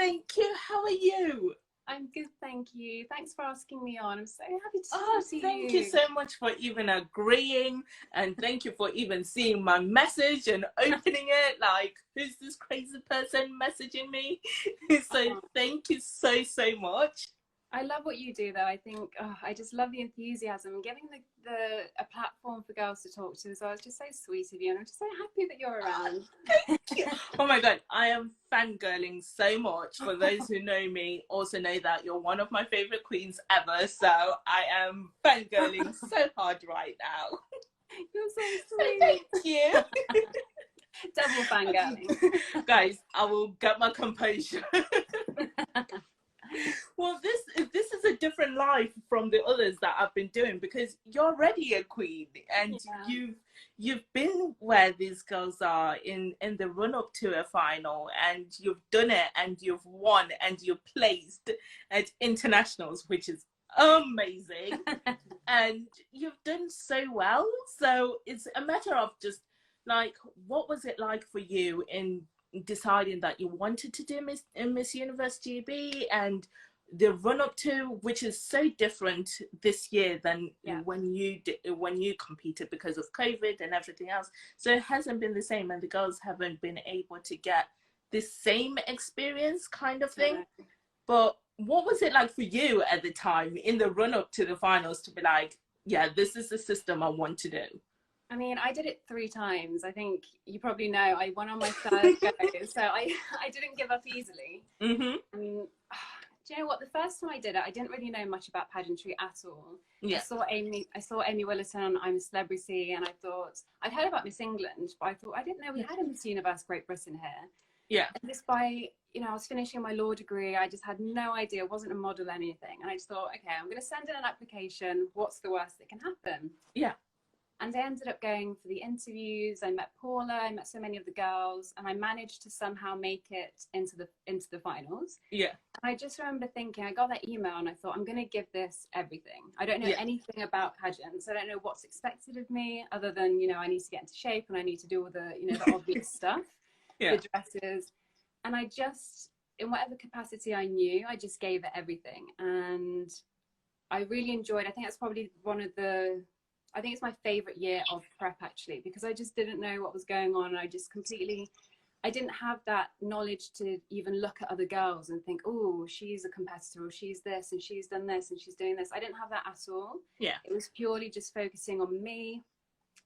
thank you. How are you? I'm good, thank you. Thanks for asking me on. I'm so happy to Oh, see thank you. you so much for even agreeing, and thank you for even seeing my message and opening it. Like, who's this crazy person messaging me? So thank you so, so much. I love what you do, though. I think I just love the enthusiasm and giving a platform for girls to talk to. So it's just so sweet of you, and I'm just so happy that you're around. Thank you. Oh my God, I am fangirling so much. For those who know me, also know that you're one of my favorite queens ever. So I am fangirling so hard right now. You're so So sweet. thank you. Double fangirling. Guys, I will get my composure. Well, this is a different life from the others that I've been doing, because you're already a queen, and you've been where these girls are in the run up to a final, and you've done it, and you've won, and you're placed at internationals, which is amazing. And you've done so well. So it's a matter of just like, what was it like for you in deciding that you wanted to do Miss Universe GB, and the run up to, which is so different this year than when you competed because of COVID and everything else. So it hasn't been the same, and the girls haven't been able to get the same experience kind of thing. But what was it like for you at the time in the run up to the finals to be like, yeah, this is the system I want to do? I mean, I did it 3 times. I think you probably know I won on my 3rd go, so I didn't give up easily. Mm-hmm. Do you know what? The first time I did it, I didn't really know much about pageantry at all. Yeah. I saw Amy Willerton on I'm a Celebrity, and I thought I'd heard about Miss England, but I thought I didn't know we had a Miss Universe Great Britain here. Yeah. And just by, I was finishing my law degree, I just had no idea, wasn't a model or anything, and I just thought, okay, I'm going to send in an application. What's the worst that can happen? Yeah. And I ended up going for the interviews. I met Paula, I met so many of the girls, and I managed to somehow make it into the finals. Yeah. I just remember thinking, I got that email and I thought, I'm going to give this everything. I don't know anything about pageants. I don't know what's expected of me, other than, I need to get into shape and I need to do all the, the obvious stuff, the dresses. And I just, in whatever capacity I knew, I just gave it everything. And I really enjoyed, I think that's probably I think it's my favorite year of prep, actually, because I just didn't know what was going on. I just I didn't have that knowledge to even look at other girls and think, oh, she's a competitor, or she's this, and she's done this, and she's doing this. I didn't have that at all. Yeah. It was purely just focusing on me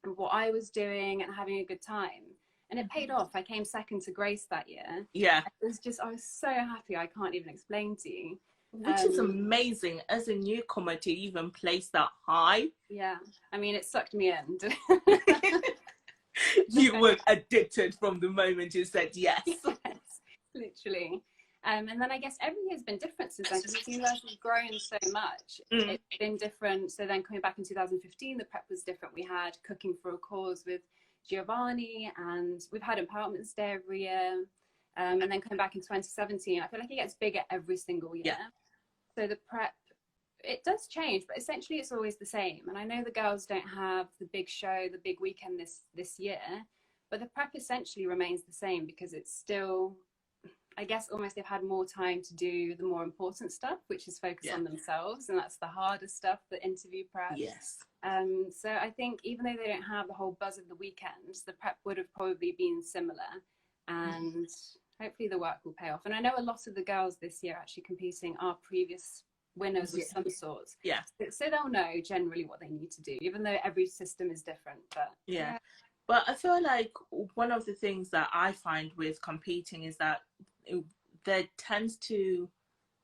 and what I was doing and having a good time. And it paid off. I came 2nd to Grace that year. Yeah. I was so happy. I can't even explain to you. Which is amazing as a newcomer to even place that high. Yeah. I mean, it sucked me in. You were addicted from the moment you said yes. Yes, literally. And then I guess every year's been different since then, because the universe has grown so much. It's been different. So then coming back in 2015, the prep was different. We had Cooking for a Cause with Giovanni, and we've had Empowerment Day every year. And then coming back in 2017, I feel like it gets bigger every single year. Yeah. So the prep, it does change, but essentially it's always the same. And I know the girls don't have the big show, the big weekend this year, but the prep essentially remains the same, because it's still, I guess almost they've had more time to do the more important stuff, which is focus on themselves. And that's the harder stuff, the interview prep. Yes. So I think even though they don't have the whole buzz of the weekends, the prep would have probably been similar. And hopefully the work will pay off. And I know a lot of the girls this year actually competing are previous winners of some sort. Yeah. So they'll know generally what they need to do, even though every system is different. But yeah. But I feel like one of the things that I find with competing is that there tends to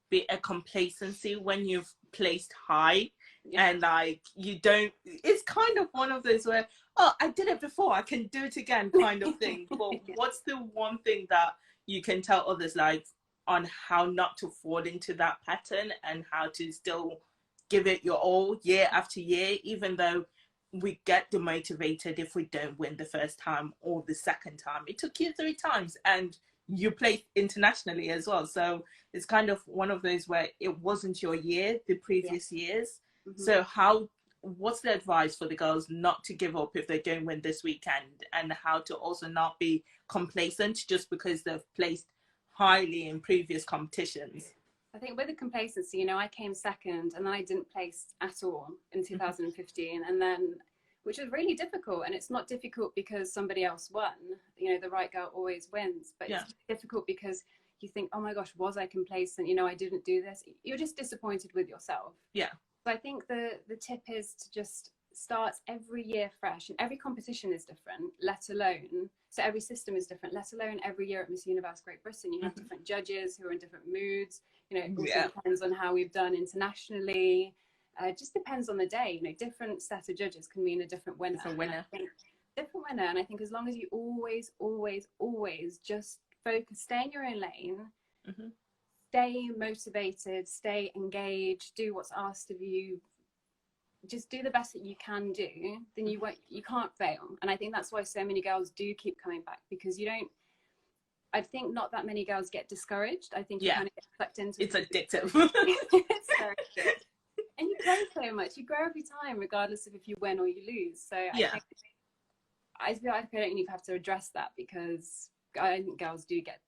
be a complacency when you've placed high. And like, you don't, it's kind of one of those where, oh, I did it before, I can do it again kind of thing. But what's the one thing that you can tell others, like, on how not to fall into that pattern and how to still give it your all year after year, even though we get demotivated if we don't win the first time or the second time? It took you 3 times and you played internationally as well. So it's kind of one of those where it wasn't your year the previous years. So what's the advice for the girls not to give up if they don't win this weekend, and how to also not be complacent just because they've placed highly in previous competitions. I think with the complacency, you know, I came second and then I didn't place at all in 2015. And then, which was really difficult. And it's not difficult because somebody else won. You know, the right girl always wins. But it's difficult because you think, oh my gosh, was I complacent? You know, I didn't do this. You're just disappointed with yourself. Yeah. So I think the tip is to just start every year fresh, and every competition is different, let alone, so every system is different, let alone every year at Miss Universe Great Britain, you have different judges who are in different moods. You know, it also depends on how we've done internationally. It just depends on the day. You know, different set of judges can mean a different winner. Different winner. And I think as long as you always just focus, stay in your own lane, stay motivated, stay engaged, do what's asked of you, just do the best that you can do, then you can't fail. And I think that's why so many girls do keep coming back, because I think not that many girls get discouraged. I think you kind of get sucked into it's addictive. It's so addictive. And you grow so much. You grow every time, regardless of if you win or you lose. So I feel like I don't even have to address that, because I think girls do get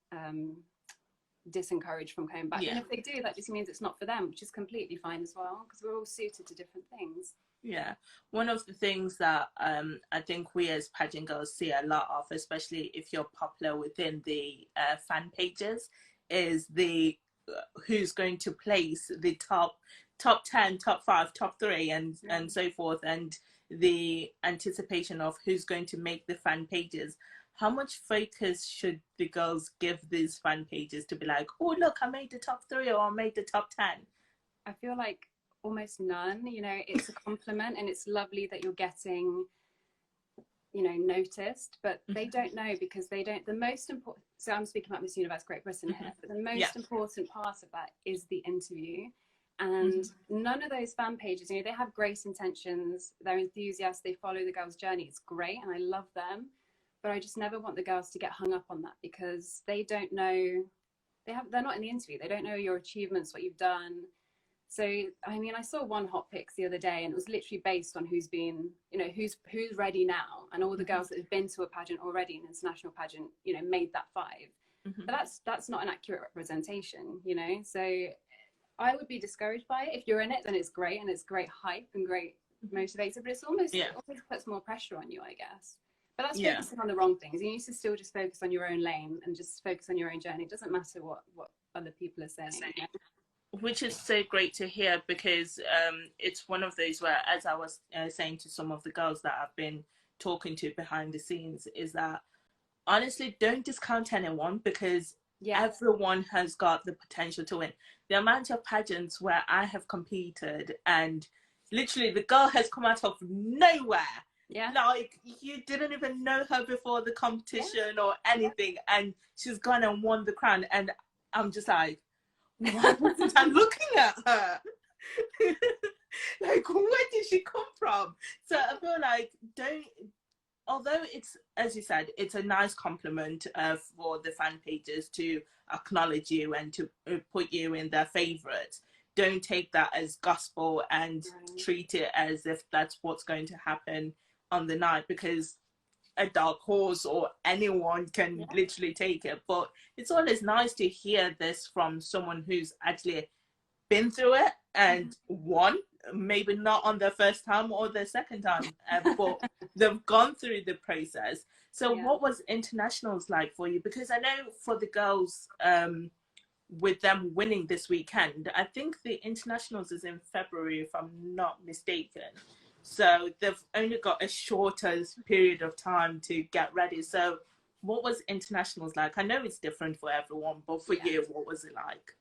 discouraged from coming back. And if they do, that just means it's not for them, which is completely fine as well, because we're all suited to different things. One of the things that I think we as pageant girls see a lot of, especially if you're popular within the fan pages, is the who's going to place the top 10, top 5, top 3, and so forth, and the anticipation of who's going to make the fan pages. How much focus should the girls give these fan pages to be like, oh, look, I made the top 3 or I made the top 10? I feel like almost none. You know, it's a compliment and it's lovely that you're getting, you know, noticed, but they don't know, because they don't, the most important, so I'm speaking about Miss Universe Great Britain here, but the most important part of that is the interview. And none of those fan pages, you know, they have great intentions, they're enthusiasts, they follow the girl's journey, it's great, and I love them. But I just never want the girls to get hung up on that, because they don't know, they're not in the interview, they don't know your achievements, what you've done. So I mean, I saw one hot picks the other day, and it was literally based on who's been, you know, who's ready now, and all the girls that have been to a pageant already, an international pageant, you know, made that 5. But that's not an accurate representation, you know. So I would be discouraged by it. If you're in it, then it's great, and it's great hype and great motivator, but it's almost it always puts more pressure on you, I guess. But that's focusing on the wrong things. You need to still just focus on your own lane and just focus on your own journey. It doesn't matter what other people are saying. You know? Which is so great to hear, because it's one of those where, as I was saying to some of the girls that I've been talking to behind the scenes, is that honestly, don't discount anyone, because everyone has got the potential to win. The amount of pageants where I have competed and literally the girl has come out of nowhere. Like, you didn't even know her before the competition or anything, and she's gone and won the crown, and I'm just like, why wasn't I looking at her? Like, where did she come from? So I feel like, although it's, as you said, it's a nice compliment for the fan pages to acknowledge you and to put you in their favorites, don't take that as gospel and treat it as if that's what's going to happen on the night, because a dark horse or anyone can literally take it. But it's always nice to hear this from someone who's actually been through it and won, maybe not on their first time or their second time, but they've gone through the process. So what was internationals like for you? Because I know for the girls, with them winning this weekend, I think the internationals is in February, if I'm not mistaken. So they've only got a shorter period of time to get ready. So what was internationals like? I know it's different for everyone, but for you, what was it like?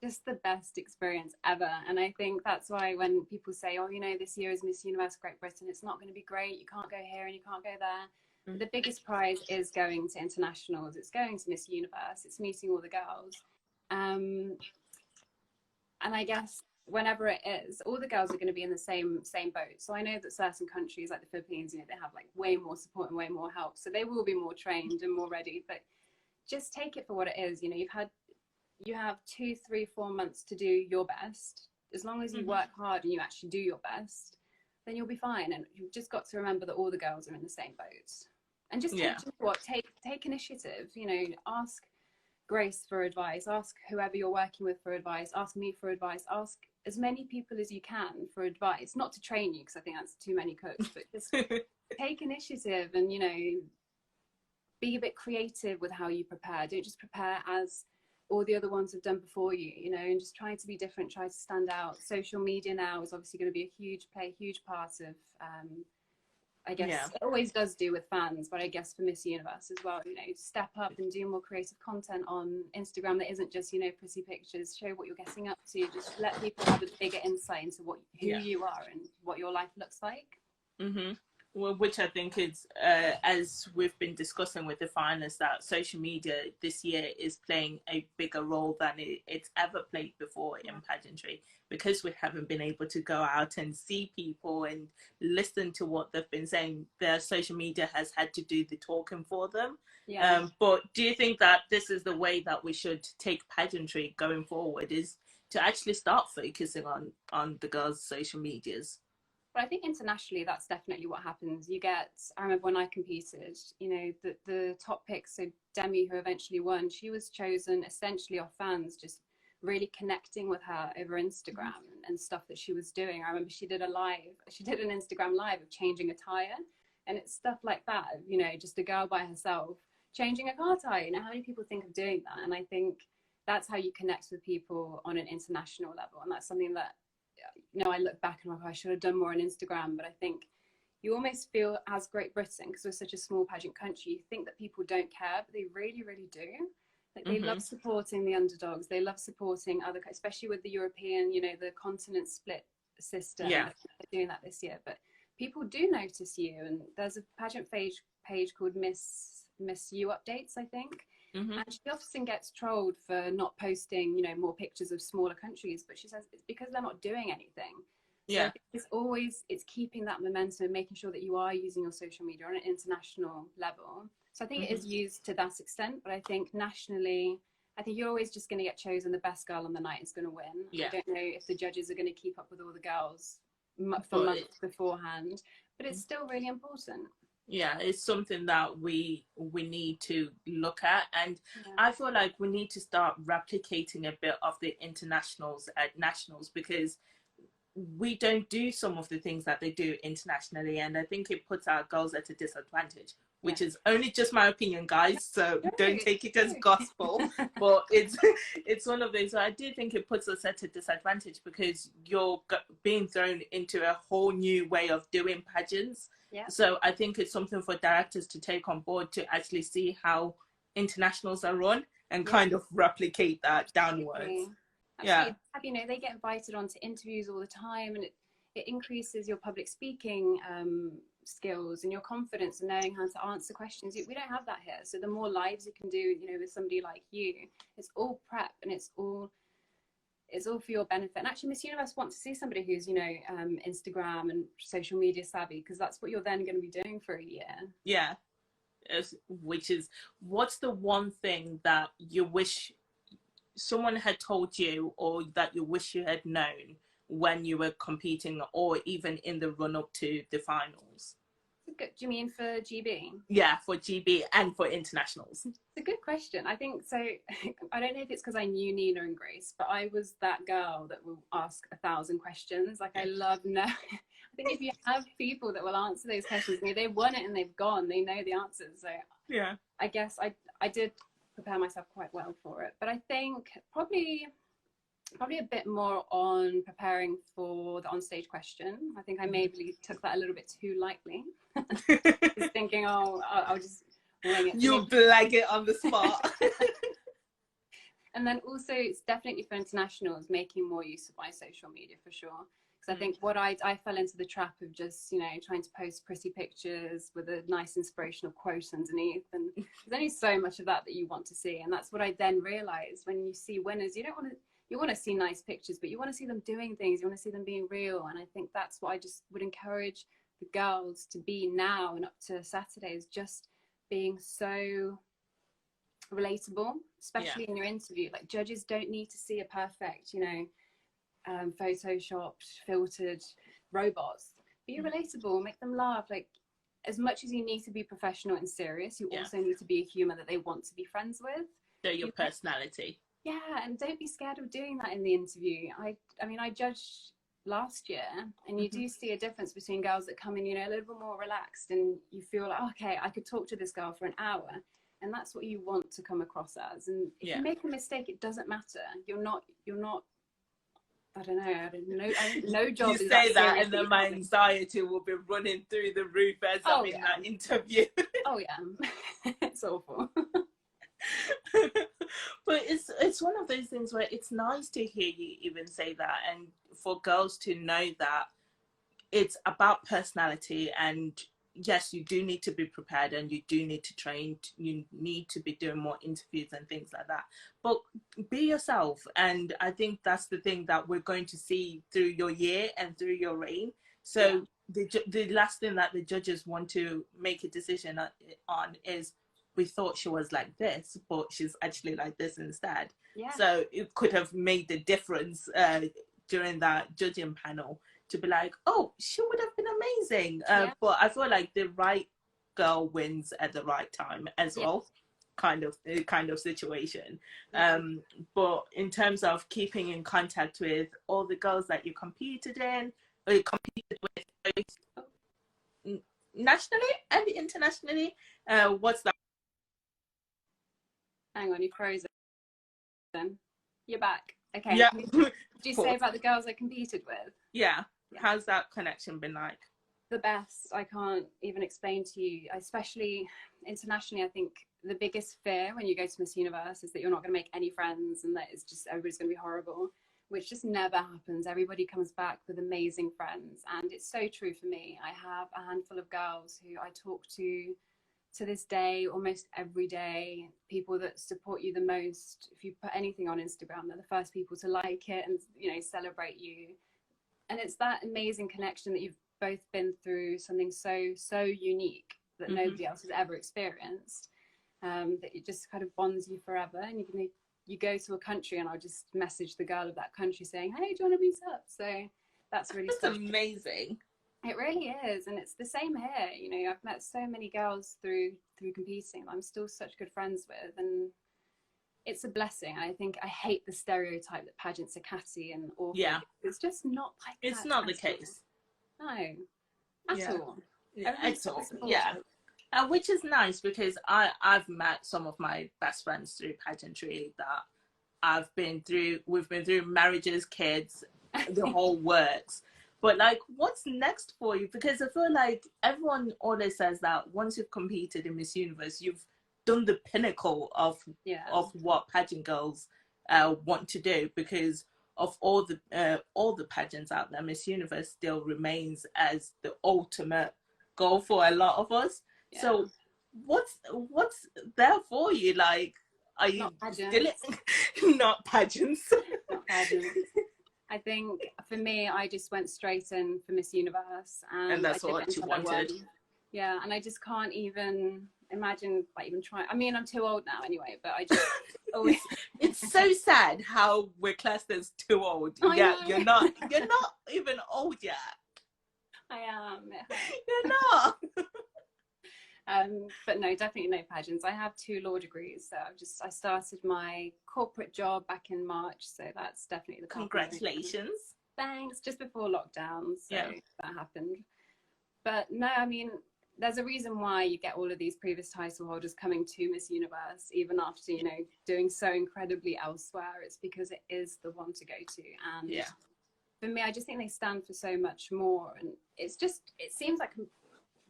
Just the best experience ever. And I think that's why when people say, oh, you know, this year is Miss Universe Great Britain, it's not going to be great, you can't go here and you can't go there. The biggest prize is going to internationals, it's going to Miss Universe, it's meeting all the girls. And I guess whenever it is, all the girls are going to be in the same boat. So I know that certain countries like the Philippines, you know, they have like way more support and way more help, so they will be more trained and more ready. But just take it for what it is. You know, you have 2, 3, 4 months to do your best. As long as you work hard and you actually do your best, then you'll be fine. And you've just got to remember that all the girls are in the same boat. And just take initiative. You know, Grace for advice, ask whoever you're working with for advice, ask me for advice, ask as many people as you can for advice, not to train you because I think that's too many cooks, but just take initiative and, you know, be a bit creative with how you prepare. Don't just prepare as all the other ones have done before you, you know, and just try to be different, try to stand out. Social media now is obviously going to be a huge part of, I guess, it always does do with fans, but I guess for Miss Universe as well, you know, step up and do more creative content on Instagram that isn't just, you know, pretty pictures. Show what you're getting up to. Just let people have a bigger insight into who you are and what your life looks like. Well, which I think is, as we've been discussing with the finalists, that social media this year is playing a bigger role than it's ever played before in pageantry, because we haven't been able to go out and see people and listen to what they've been saying. Their social media has had to do the talking for them. But do you think that this is the way that we should take pageantry going forward, is to actually start focusing on the girls' social medias? But I think internationally, that's definitely what happens. You get, I remember when I competed, you know, the top picks, so Demi, who eventually won, she was chosen essentially off fans just really connecting with her over Instagram and stuff that she was doing. I remember she did an Instagram live of changing a tire, and it's stuff like that, you know, just a girl by herself changing a car tire. You know, how many people think of doing that? And I think that's how you connect with people on an international level. And that's something that, you know, I look back and I'm like, I should have done more on Instagram. But I think you almost feel, as Great Britain, because we're such a small pageant country, you think that people don't care, but they really, really do. Like, they love supporting the underdogs. They love supporting other, especially with the European, you know, the continent split system. They're doing that this year. But people do notice you. And there's a pageant page called Miss You Updates, I think. And she often gets trolled for not posting, you know, more pictures of smaller countries, but she says it's because they're not doing anything. So it's keeping that momentum and making sure that you are using your social media on an international level. So I think it is used to that extent, but I think nationally, I think you're always just going to get chosen the best girl on the night is going to win. I don't know if the judges are going to keep up with all the girls for months beforehand, but it's still really important. Yeah, it's something that we need to look at, and I feel like we need to start replicating a bit of the internationals at nationals, because we don't do some of the things that they do internationally, and I think it puts our girls at a disadvantage, which is only just my opinion, guys, so don't take it as gospel. But it's one of those. So I do think it puts us at a disadvantage, because you're being thrown into a whole new way of doing pageants. So I think it's something for directors to take on board, to actually see how internationals are run and kind of replicate that downwards. Absolutely. You know, they get invited onto interviews all the time, and it increases your public speaking skills and your confidence in knowing how to answer questions. We don't have that here. So the more lives you can do, you know, with somebody like you, it's all prep and it's all for your benefit. And actually, Miss Universe wants to see somebody who's, you know, Instagram and social media savvy, because that's what you're then going to be doing for a year. Which is, what's the one thing that you wish someone had told you, or that you wish you had known when you were competing, or even in the run-up to the finals? Do you mean for GB? Yeah, for GB and for internationals. It's a good question. I think so. I don't know if it's because I knew Nina and Grace, but I was that girl that will ask 1,000 questions. Like, I love I think if you have people that will answer those questions, you know, they've won it and they've gone, they know the answers. So I guess I did prepare myself quite well for it. But I think probably a bit more on preparing for the onstage question. I think I maybe took that a little bit too lightly. Just thinking, I'll just wing it. You blag it on the spot. And then also, it's definitely for internationals, making more use of my social media for sure. Because I think what I fell into the trap of just, you know, trying to post pretty pictures with a nice inspirational quote underneath. And there's only so much of that you want to see. And that's what I then realized, when you see winners, you want to see nice pictures, but you want to see them doing things. You want to see them being real. And I think that's what I just would encourage the girls to be now and up to Saturday, is just being so relatable, especially in your interview. Like, judges don't need to see a perfect, you know, photoshopped, filtered robots. Be relatable, make them laugh. Like, as much as you need to be professional and serious, you also need to be a human that they want to be friends with. Show your personality. Yeah, and don't be scared of doing that in the interview. I mean, I judged last year, and you do see a difference between girls that come in, you know, a little bit more relaxed, and you feel like, okay, I could talk to this girl for an hour, and that's what you want to come across as. And if you make a mistake, it doesn't matter. You're not. I don't know. No job. You is say that, and then my anxiety will be running through the roof as I'm in that interview. Oh yeah, it's awful. But it's one of those things where it's nice to hear you even say that, and for girls to know that it's about personality. And yes, you do need to be prepared, and you do need to train, you need to be doing more interviews and things like that, but be yourself. And I think that's the thing that we're going to see through your year and through your reign. So the last thing that the judges want to make a decision on is, we thought she was like this, but she's actually like this instead. So it could have made the difference during that judging panel, to be like, oh, she would have been amazing. But I feel like the right girl wins at the right time as well, kind of situation. But in terms of keeping in contact with all the girls that you competed in, or you competed with both nationally and internationally, what's that? Hang on, you frozen. You're back. Okay. Yeah. Did you say about the girls I competed with? Yeah. How's that connection been like? The best. I can't even explain to you. Especially internationally, I think the biggest fear when you go to Miss Universe is that you're not going to make any friends, and that it's just everybody's going to be horrible, which just never happens. Everybody comes back with amazing friends, and it's so true for me. I have a handful of girls who I talk to this day, almost every day, people that support you the most. If you put anything on Instagram, they're the first people to like it and, you know, celebrate you. And it's that amazing connection that you've both been through something so unique that nobody else has ever experienced, that it just kind of bonds you forever. And you go to a country, and I'll just message the girl of that country saying, hey, do you want to meet up? So that's really special. Amazing. It really is. And it's the same here. You know, I've met so many girls through competing that I'm still such good friends with, and it's a blessing. I think I hate the stereotype that pageants are catty and awful. Yeah. It's just not like that. It's not the case. No, at all. At all. Yeah. Which is nice, because I've met some of my best friends through pageantry that we've been through marriages, kids, the whole works. But like, what's next for you? Because I feel like everyone always says that once you've competed in Miss Universe, you've done the pinnacle of what pageant girls want to do. Because of all the pageants out there, Miss Universe still remains as the ultimate goal for a lot of us. Yeah. So what's there for you? Like, are you still not pageants? Not pageants. I think for me, I just went straight in for Miss Universe, and that's what you wanted. Yeah, and I just can't even imagine like even trying. I mean, I'm too old now anyway, but I just always. It's so sad how we're classed as too old. Yeah, you're not even old yet. I am. You're not. But no, definitely no pageants. I have 2 law degrees, so I started my corporate job back in March, so that's definitely the congratulations. Thanks. Just before lockdown, so that happened. But no, I mean, there's a reason why you get all of these previous title holders coming to Miss Universe, even after, you know, doing so incredibly elsewhere. It's because it is the one to go to. And for me, I just think they stand for so much more. And it seems like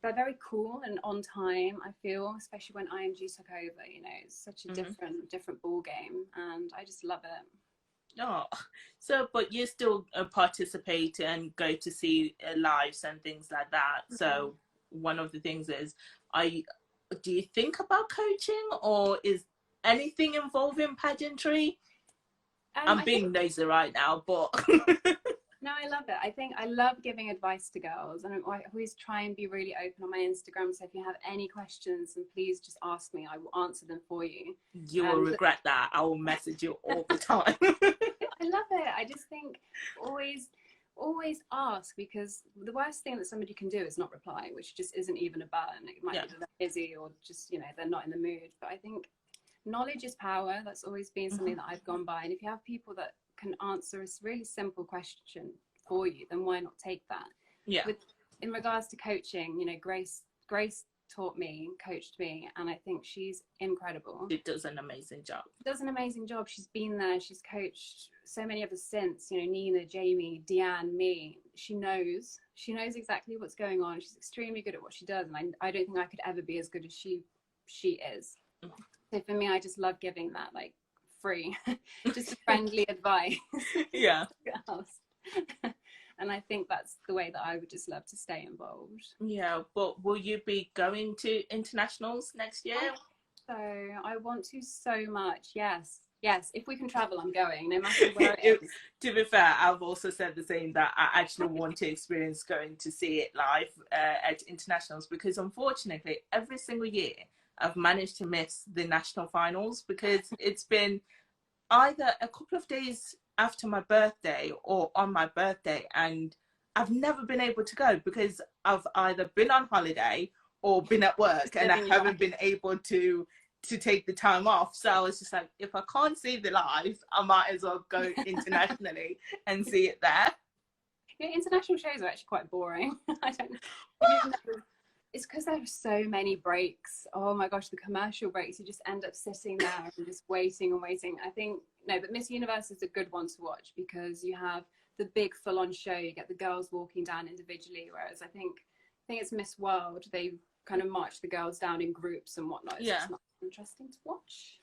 they're very cool and on time, I feel, especially when IMG took over. You know, it's such a different ball game, and I just love it. Oh, so but you still participate and go to see lives and things like that. So one of the things is, do you think about coaching, or is anything involving pageantry? I'm being nosy right now, but no, I love it. I think I love giving advice to girls, and I always try and be really open on my Instagram. So if you have any questions, then please just ask me. I will answer them for you. You will regret that. I will message you all the time. I love it. I just think always ask, because the worst thing that somebody can do is not reply, which just isn't even a burn. It might be that they're busy, or just, you know, they're not in the mood. But I think knowledge is power. That's always been something that I've gone by. And if you have people that can answer a really simple question for you, then why not take that? Yeah. In regards to coaching, you know, Grace taught me, coached me, and I think she's incredible. She does an amazing job. She's been there. She's coached so many of us since, you know, Nina, Jamie, Deanne, me. She knows exactly what's going on. She's extremely good at what she does, and I don't think I could ever be as good as she is. So for me, I just love giving that, like, free, just a friendly advice. Yeah. And I think that's the way that I would just love to stay involved. Yeah, but will you be going to internationals next year? So I want to so much. Yes. If we can travel, I'm going, no matter where it is. To be fair, I've also said the same, that I actually want to experience going to see it live at internationals, because unfortunately, every single year I've managed to miss the national finals, because it's been either a couple of days after my birthday or on my birthday, and I've never been able to go because I've either been on holiday or been at work, and I haven't been able to take the time off. So I was just like, if I can't see the live, I might as well go internationally and see it there. Yeah, international shows are actually quite boring. I don't know. It's because there are so many breaks. Oh my gosh, the commercial breaks, you just end up sitting there and just waiting and waiting. I think, no, but Miss Universe is a good one to watch, because you have the big full-on show, you get the girls walking down individually, whereas I think it's Miss World, they kind of march the girls down in groups and whatnot. It's just not interesting to watch.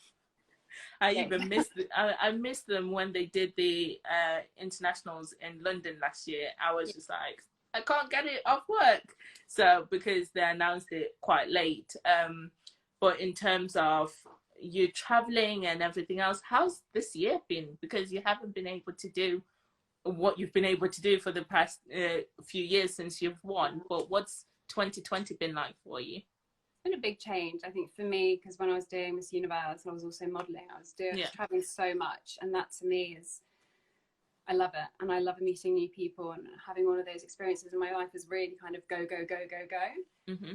Even missed I missed them when they did the internationals in London last year. I was just like, I can't get it off work, so because they announced it quite late. But in terms of you traveling and everything else, how's this year been? Because you haven't been able to do what you've been able to do for the past few years since you've won. But what's 2020 been like for you? It's been a big change, I think, for me, because when I was doing Miss Universe, I was also modelling. I was traveling so much, and that to me is, I love it, and I love meeting new people, and having one of those experiences in my life is really kind of go.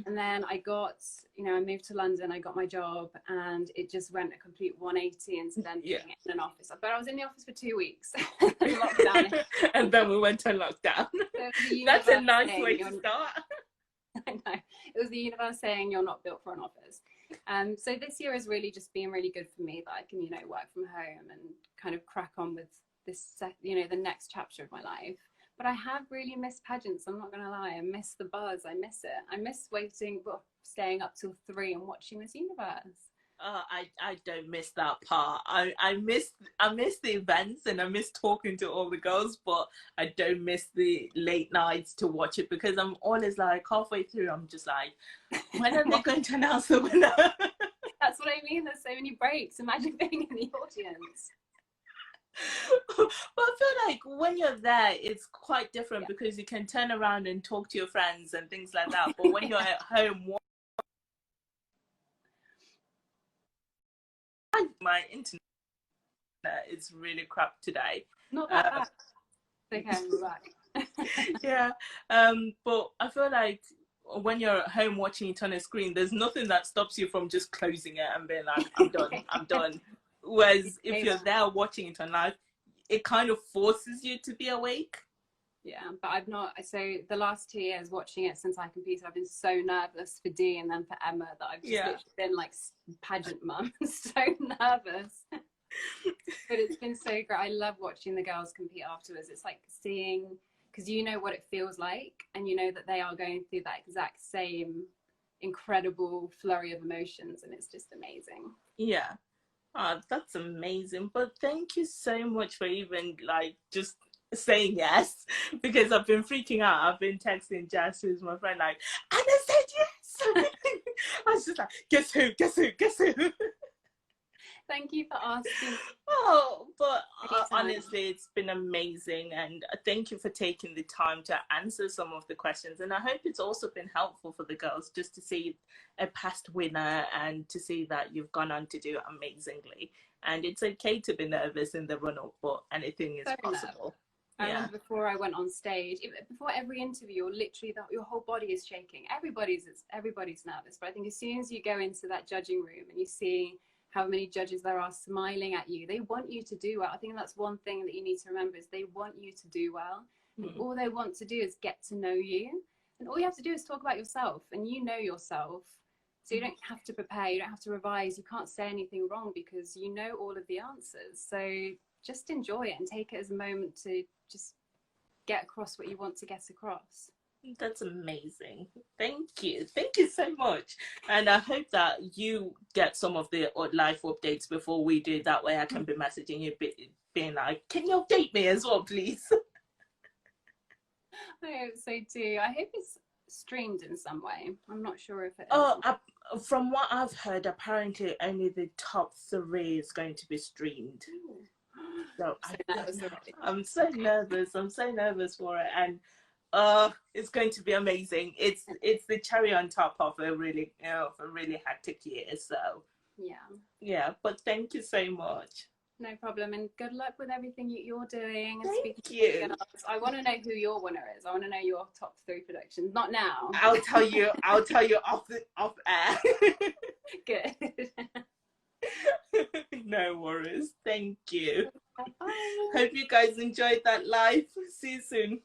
And then I got, you know, I moved to London, I got my job, and it just went a complete 180 into then being in an office. But I was in the office for 2 weeks. Lockdown. And then we went to lockdown. So that's a nice way to start. I know. It was the universe saying you're not built for an office. So this year has really just been really good for me, that I can, you know, work from home and kind of crack on with this, you know, the next chapter of my life. But I have really missed pageants, I'm not gonna lie. I miss the buzz, I miss it. I miss staying up till 3 and watching Miss Universe. I don't miss that part. I miss the events, and I miss talking to all the girls, but I don't miss the late nights to watch it, because I'm always like, halfway through, I'm just like, when are they going to announce the winner? That's what I mean, there's so many breaks. Imagine being in the audience. But I feel like when you're there, it's quite different, because you can turn around and talk to your friends and things like that. But when you're at home, my internet is really crap today. Not that bad. Okay, we're back. Yeah, but I feel like when you're at home watching it on a screen, there's nothing that stops you from just closing it and being like, I'm done. Whereas if you're there watching it on live, it kind of forces you to be awake. Yeah, but I've not, so the last 2 years watching it since I competed, I've been so nervous for Dee and then for Emma that I've just literally been like pageant mum, so nervous. But it's been so great. I love watching the girls compete afterwards. It's like seeing, because you know what it feels like, and you know that they are going through that exact same incredible flurry of emotions, and it's just amazing. Yeah. Oh, that's amazing. But thank you so much for even like just saying yes, because I've been freaking out. I've been texting Jess, who's my friend, like, Anna said yes. I was just like, guess who? Thank you for asking. Oh, but honestly, it's been amazing, and thank you for taking the time to answer some of the questions. And I hope it's also been helpful for the girls just to see a past winner and to see that you've gone on to do amazingly. And it's okay to be nervous in the run-up, but anything is possible. I remember before I went on stage, before every interview, your whole body is shaking. Everybody's nervous, but I think as soon as you go into that judging room and you see how many judges there are smiling at you. They want you to do well. I think that's one thing that you need to remember, is they want you to do well. And all they want to do is get to know you. And all you have to do is talk about yourself, and you know yourself. So you don't have to prepare, you don't have to revise, you can't say anything wrong because you know all of the answers. So just enjoy it and take it as a moment to just get across what you want to get across. That's amazing. Thank you. Thank you so much. And I hope that you get some of the life updates before we do. That way I can be messaging you, being like, can you update me as well, please? I hope so too. I hope it's streamed in some way. I'm not sure if it is. Oh, from what I've heard, apparently only the top 3 is going to be streamed. So I'm so nervous. I'm so nervous for it. And it's going to be amazing. It's the cherry on top of a really hectic year. So yeah. But thank you so much. No problem, and good luck with everything you're doing. And thank you. I want to know who your winner is. I want to know your top 3 productions. Not now. I'll tell you off air. Good. No worries. Thank you. Bye. Hope you guys enjoyed that live. See you soon.